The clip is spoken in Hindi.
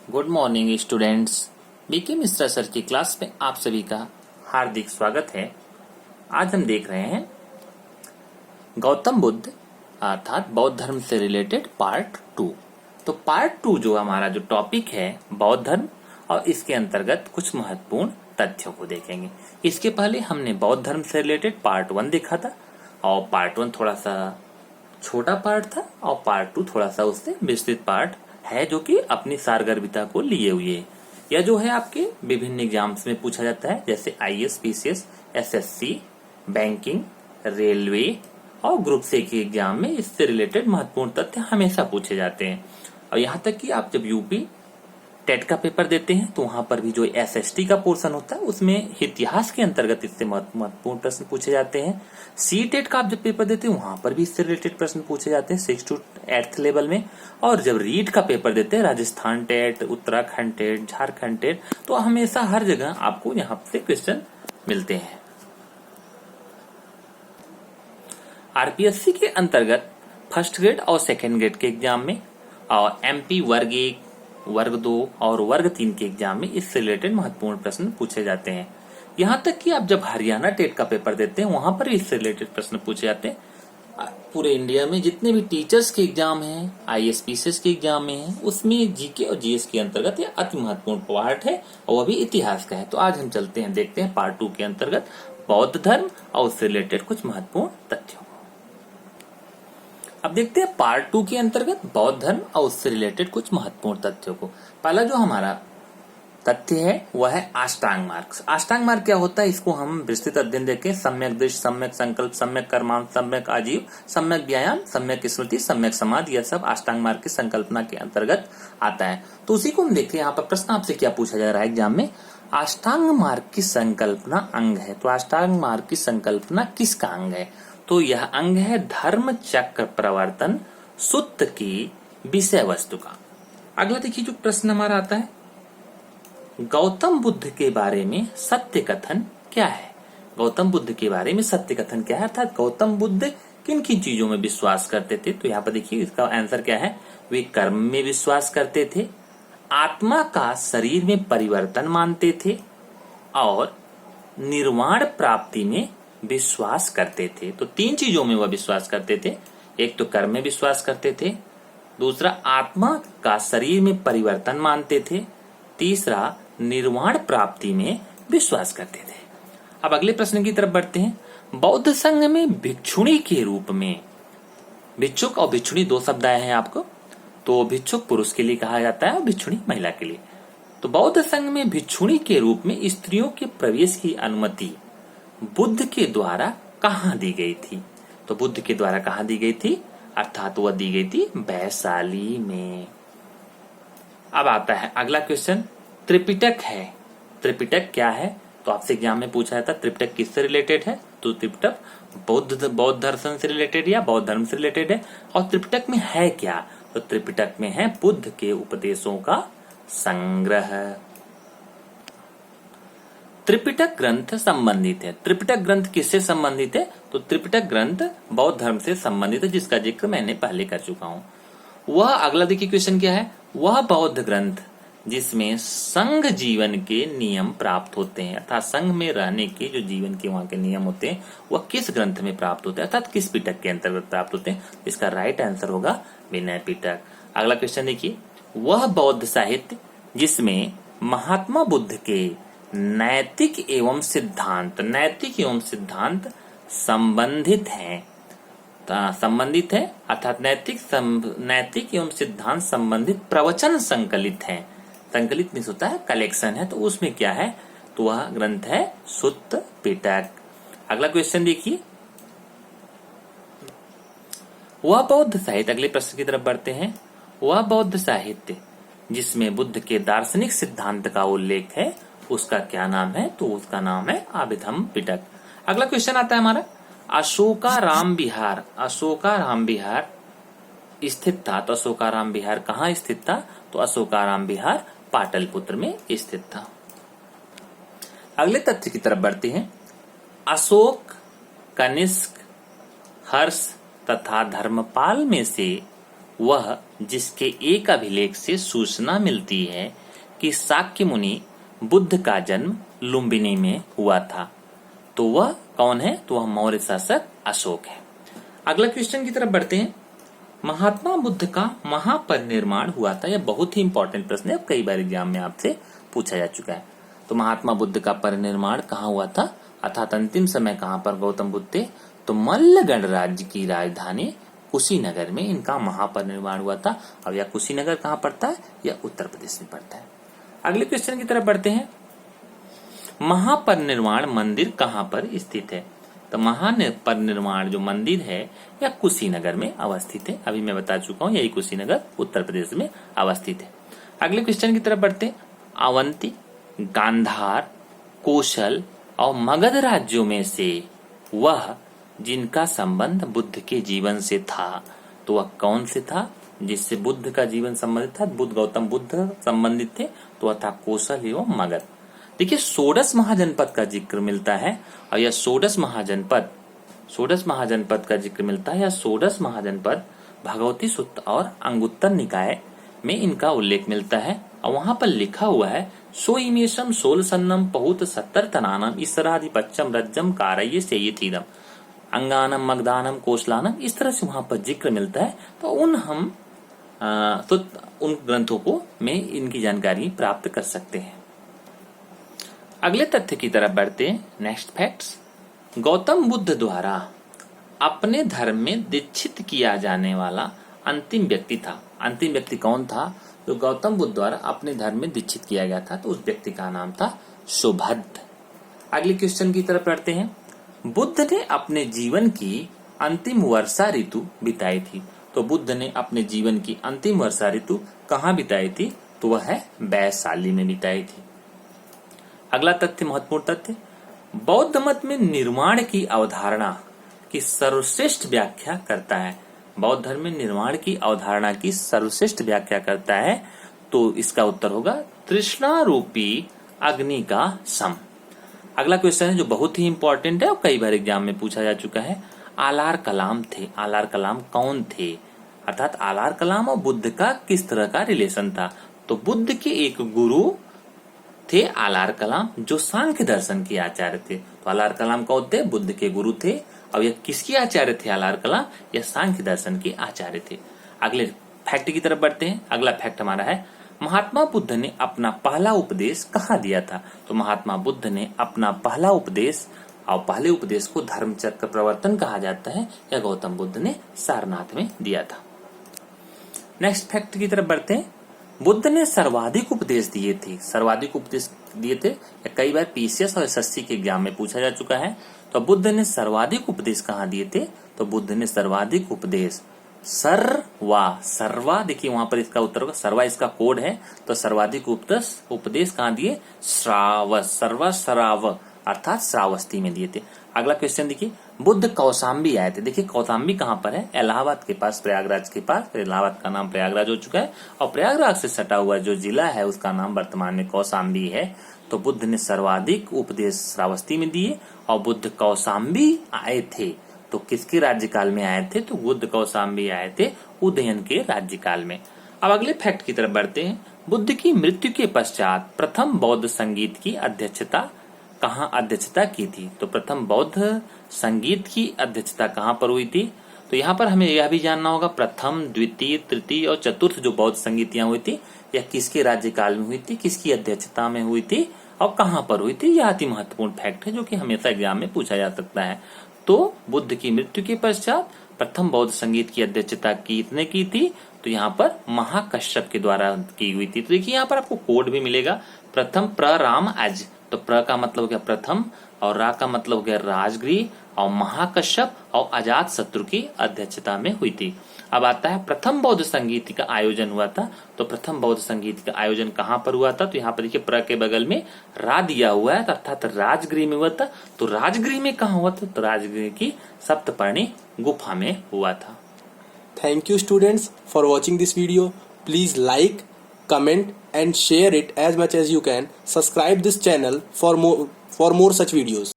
Good morning students. B K Mishra sir की क्लास में आप सभी का हार्दिक स्वागत है। आज हम देख रहे हैं गौतम बुद्ध अर्थात बौद्ध धर्म से रिलेटेड पार्ट 2। तो पार्ट 2 जो हमारा जो टॉपिक है बौद्ध धर्म और इसके अंतर्गत कुछ महत्वपूर्ण तथ्यों को देखेंगे। इसके पहले हमने बौद्ध धर्म से रिलेटेड पार्ट 1 देखा था और पार्ट 1 थोड़ा सा छोटा पार्ट था और पार्ट 2 थोड़ा सा उससे विस्तृत पार्ट है जो कि अपनी सारगर्भिता को लिए हुए है। यह जो है आपके विभिन्न एग्जाम्स में पूछा जाता है, जैसे IAS, PCS, SSC, banking, railway और ग्रुप सी के एग्जाम में इससे रिलेटेड महत्वपूर्ण तथ्य हमेशा पूछे जाते हैं। और यहाँ तक कि आप जब यूपी टेट का पेपर देते हैं तो वहां पर भी जो एसएसटी का पोर्शन होता है उसमें इतिहास के अंतर्गत इससे महत्वपूर्ण प्रश्न पूछे जाते हैं। सी टेट का आप जब पेपर देते हैं वहां पर भी इससे रिलेटेड प्रश्न पूछे जाते हैं 6 to 8th लेवल में। और जब रीट का पेपर देते हैं Rajasthan TET, Uttarakhand TET, Jharkhand TET, तो हमेशा हर जगह आपको यहाँ से क्वेश्चन मिलते हैं। आरपीएससी के अंतर्गत फर्स्ट ग्रेड और सेकेंड ग्रेड के एग्जाम में और एमपी वर्ग 1, वर्ग 2 और वर्ग 3 के एग्जाम में इससे रिलेटेड महत्वपूर्ण प्रश्न पूछे जाते हैं। यहाँ तक कि आप जब हरियाणा टेट का पेपर देते हैं वहां पर इससे रिलेटेड प्रश्न पूछे जाते हैं। पूरे इंडिया में जितने भी टीचर्स के एग्जाम हैं, आईएएस पीसीएस के एग्जाम में है, उसमें जीके और जीएस के अंतर्गत यह अति महत्वपूर्ण पार्ट है और वह भी इतिहास का है। तो आज हम चलते हैं, देखते हैं पार्ट 2 के अंतर्गत बौद्ध धर्म और उससे रिलेटेड कुछ महत्वपूर्ण तथ्यों। अब देखते हैं पार्ट 2 के अंतर्गत बौद्ध धर्म और उससे रिलेटेड कुछ महत्वपूर्ण तथ्यों को। पहला जो हमारा तथ्य है वह है अष्टांग मार्ग। अष्टांग मार्ग क्या होता है, इसको हम विस्तृत अध्ययन देखें। सम्यक दृष्टि, सम्यक संकल्प, सम्यक कर्मांत, सम्यक आजीव, सम्यक व्यायाम, सम्यक स्मृति, सम्यक समाधि, यह सब अष्टांग मार्ग की संकल्पना के अंतर्गत आता है। तो उसी को हम देखते हैं। यहाँ पर प्रश्न आपसे क्या पूछा जा रहा है एग्जाम में, अष्टांग मार्ग की संकल्पना अंग है। तो अष्टांग मार्ग की संकल्पना किसका अंग है? तो यह अंग है धर्म चक्र प्रवर्तन सूत्र की विषय वस्तु का। अगला देखिए जो प्रश्न हमारा आता है, गौतम बुद्ध के बारे में सत्य कथन क्या है? गौतम बुद्ध के बारे में सत्य कथन क्या है, अर्थात गौतम बुद्ध किन किन चीजों में विश्वास करते थे? तो यहाँ पर देखिए इसका आंसर क्या है, वे कर्म में विश्वास करते थे, आत्मा का शरीर में परिवर्तन मानते थे और निर्वाण प्राप्ति में विश्वास करते थे। तो 3 चीजों में वह विश्वास करते थे। एक तो कर्म में विश्वास करते थे, दूसरा आत्मा का शरीर में परिवर्तन मानते थे, तीसरा निर्वाण प्राप्ति में विश्वास करते थे। अब अगले प्रश्न की तरफ बढ़ते हैं। बौद्ध संघ में भिक्षुणी के रूप में, भिक्षुक और भिक्षुणी 2 शब्द आए हैं आपको। तो भिक्षुक पुरुष के लिए कहा जाता है और भिक्षुणी महिला के लिए। तो बौद्ध संघ में भिक्षुणी के रूप में स्त्रियों के प्रवेश की अनुमति बुद्ध के द्वारा कहाँ दी गई थी? तो बुद्ध के द्वारा कहाँ दी गई थी, अर्थात वह दी गई थी वैशाली में। अब आता है अगला क्वेश्चन, त्रिपिटक है। त्रिपिटक क्या है? तो आपसे एग्जाम में पूछा जाता है त्रिपिटक किससे रिलेटेड है? तो त्रिपिटक बौद्ध दर्शन से रिलेटेड या बौद्ध धर्म से रिलेटेड है। और त्रिपिटक में है क्या? तो त्रिपिटक में है बुद्ध के उपदेशों का संग्रह। त्रिपिटक ग्रंथ संबंधित है। त्रिपिटक ग्रंथ किससे संबंधित है? तो त्रिपिटक ग्रंथ बौद्ध धर्म से संबंधित है, जिसका जिक्र मैंने पहले कर चुका हूं। वह अगला देखिए क्वेश्चन क्या है, वह बौद्ध ग्रंथ जिसमें संघ जीवन के नियम प्राप्त होते हैं, अर्थात संघ में रहने के जो जीवन के वहां के नियम होते हैं वह किस ग्रंथ में प्राप्त होते हैं, अर्थात किस पिटक के अंतर्गत प्राप्त होते हैं? इसका राइट आंसर होगा विनय पिटक। अगला क्वेश्चन देखिए, वह बौद्ध साहित्य जिसमें महात्मा बुद्ध के नैतिक एवं सिद्धांत संबंधित है, अर्थात नैतिक एवं सिद्धांत संबंधित प्रवचन संकलित है। संकलित मीन्स होता है कलेक्शन है, तो उसमें क्या है? तो वह ग्रंथ है सुत्त पिटक। अगला क्वेश्चन देखिए, वह बौद्ध साहित्य, अगले प्रश्न की तरफ बढ़ते हैं। वह बौद्ध साहित्य जिसमें बुद्ध के दार्शनिक सिद्धांत का उल्लेख है उसका क्या नाम है? तो उसका नाम है अभिधम्म पिटक। अगला क्वेश्चन आता है हमारा, अशोकाराम विहार स्थित था। तो अशोकाराम विहार कहाँ स्थित था? तो अशोकाराम विहार पाटलिपुत्र में स्थित था। अगले तथ्य की तरफ बढ़ते हैं। अशोक, कनिष्क, हर्ष तथा धर्मपाल में से वह जिसके एक अभिलेख से सूचना मिलती है कि शाक्य मुनि बुद्ध का जन्म लुम्बिनी में हुआ था। तो वह कौन है? तो वह मौर्य शासक अशोक है। अगला क्वेश्चन की तरफ बढ़ते हैं। महात्मा बुद्ध का महापरिनिर्वाण हुआ था। यह बहुत ही इंपॉर्टेंट प्रश्न है, कई बार एग्जाम में आपसे पूछा जा चुका है। तो महात्मा बुद्ध का परिनिर्वाण कहाँ हुआ था, अर्थात अंतिम समय कहाँ पर गौतम बुद्ध थे? तो मल्ल गणराज्य की राजधानी कुशीनगर में इनका महापरिनिर्वाण हुआ था। अब यह कुशीनगर कहाँ पड़ता है? यह उत्तर प्रदेश में पड़ता है। अगले क्वेश्चन की तरफ बढ़ते हैं। महापरिनिर्वाण मंदिर कहाँ पर स्थित है? तो महापरिनिर्वाण जो मंदिर है यह कुशीनगर में अवस्थित है। अभी मैं बता चुका हूँ, यही कुशीनगर उत्तर प्रदेश में अवस्थित है। अगले क्वेश्चन की तरफ बढ़ते हैं। अवंती, गांधार, कौशल और मगध राज्यों में से वह जिनका संबंध बुद्ध के जीवन से था, तो वह कौन से था जिससे बुद्ध का जीवन संबंधित था? गौतम बुद्ध संबंधित थे, तो वह था कौशल एवं मगध। देखिए, षोडश महाजनपद का जिक्र मिलता है और यह षोडश महाजनपद का जिक्र मिलता है। यह षोडश महाजनपद भगवती सुत्त और अंगुत्तर निकाय में इनका उल्लेख मिलता है और वहां पर लिखा हुआ है सोइमेशम सोलसन्नम पहुत सत्तर तनानम ईश्वराधिपत्यम रज्जम कारय से ये थीदम अंगानम मगदानम कोशलानम, इस तरह से वहां पर जिक्र मिलता है। तो उन ग्रंथों को में इनकी जानकारी प्राप्त कर सकते हैं। अगले तथ्य की तरफ बढ़ते हैं। Next facts. गौतम बुद्ध द्वारा अपने धर्म में दीक्षित किया जाने वाला अंतिम व्यक्ति था। अंतिम व्यक्ति कौन था? तो गौतम बुद्ध द्वारा अपने धर्म में दीक्षित किया गया था, तो उस व्यक्ति का नाम था सुभद्र। अगले क्वेश्चन की तरफ बढ़ते हैं। बुद्ध ने अपने जीवन की अंतिम वर्षा ऋतु बिताई थी। तो बुद्ध ने अपने जीवन की अंतिम वर्षा ऋतु कहाँ बिताई थी? तो वह है वैशाली में बिताई थी। अगला तथ्य, महत्वपूर्ण तथ्य, बौद्ध मत में निर्वाण की अवधारणा की सर्वश्रेष्ठ व्याख्या करता है। बौद्ध धर्म में निर्वाण की अवधारणा की सर्वश्रेष्ठ व्याख्या करता है, तो इसका उत्तर होगा तृष्णा रूपी अग्नि का सम। अगला क्वेश्चन है जो बहुत ही इंपॉर्टेंट है और कई बार एग्जाम में पूछा जा चुका है। आलार कलाम थे। आलार कलाम कौन थे? अर्थात आलार कलाम और बुद्ध का किस तरह का रिलेशन था? तो बुद्ध के एक गुरु थे आलार कलाम, जो सांख्य दर्शन के आचार्य थे। तो आलार कलाम कौन थे? बुद्ध के गुरु थे। और यह किसके आचार्य थे? आलार कलाम यह सांख्य दर्शन के आचार्य थे। अगले फैक्ट की तरफ बढ़ते हैं। अगला फैक्ट हमारा है, महात्मा बुद्ध ने अपना पहला उपदेश कहाँ दिया था? तो महात्मा बुद्ध ने अपना पहला उपदेश, और पहले उपदेश को धर्मचक्र प्रवर्तन कहा जाता है, यह गौतम बुद्ध ने सारनाथ में दिया था। नेक्स्ट फैक्ट की तरफ बढ़ते हैं। बुद्ध ने सर्वाधिक उपदेश दिए थे। सर्वाधिक उपदेश दिए थे, कई बार पीसीएस और एसएससी के एग्जाम में पूछा जा चुका है। तो बुद्ध ने सर्वाधिक उपदेश कहाँ दिए थे? तो बुद्ध ने सर्वाधिक उपदेश सर्वा, देखिए वहां पर इसका उत्तर होगा सर्वा, इसका कोड है। तो सर्वाधिक उपदेश कहाँ दिए? श्राव अर्थात श्रावस्ती में दिए थे। अगला क्वेश्चन देखिए, बुद्ध कौशाम्बी आए थे। देखिए कौशाम्बी कहाँ पर है? इलाहाबाद के पास, प्रयागराज के पास। इलाहाबाद का नाम प्रयागराज हो चुका है और प्रयागराज से सटा हुआ जो जिला है उसका नाम वर्तमान में कौशाम्बी है। तो बुद्ध ने सर्वाधिक उपदेश श्रावस्ती में दिए और बुद्ध कौशाम्बी आए थे। तो किसके राज्यकाल में आए थे? तो बुद्ध कौशाम्बी आए थे उदयन के राज्यकाल में। अब अगले फैक्ट की तरफ बढ़ते हैं। बुद्ध की मृत्यु के पश्चात प्रथम बौद्ध संगीत की अध्यक्षता की थी? तो प्रथम बौद्ध संगीत की अध्यक्षता कहाँ पर हुई थी? तो यहाँ पर हमें यह भी जानना होगा प्रथम, द्वितीय, तृतीय और चतुर्थ जो बौद्ध संगीतियां हुई थी यह किसके राज्यकाल में हुई थी, किसकी अध्यक्षता में हुई थी और कहाँ पर हुई थी? यह अति महत्वपूर्ण फैक्ट है जो कि हमेशा एग्जाम में पूछा जा सकता है। तो बुद्ध की मृत्यु के पश्चात प्रथम बौद्ध संगीत की अध्यक्षता किसने की थी? तो यहाँ पर महाकश्यप के द्वारा की हुई थी। तो देखिए यहाँ पर आपको कोड भी मिलेगा। प्रथम प्रराम अज, तो प्र का मतलब हो गया प्रथम और रा का मतलब हो गया राजगृह और महाकश्यप और अजात शत्रु की अध्यक्षता में हुई थी। अब आता है प्रथम बौद्ध संगीत का आयोजन हुआ था। तो प्रथम बौद्ध संगीत का आयोजन कहाँ पर हुआ था? तो यहाँ पर देखिए प्र के बगल में रा दिया हुआ है, अर्थात राजगृह में हुआ था। तो राजगृह में कहाँ हुआ था? तो राजगृह की सप्तपर्णी गुफा में हुआ था। Thank you students for watching this video. Please like, comment and share it as much as you can. Subscribe this channel for more such videos.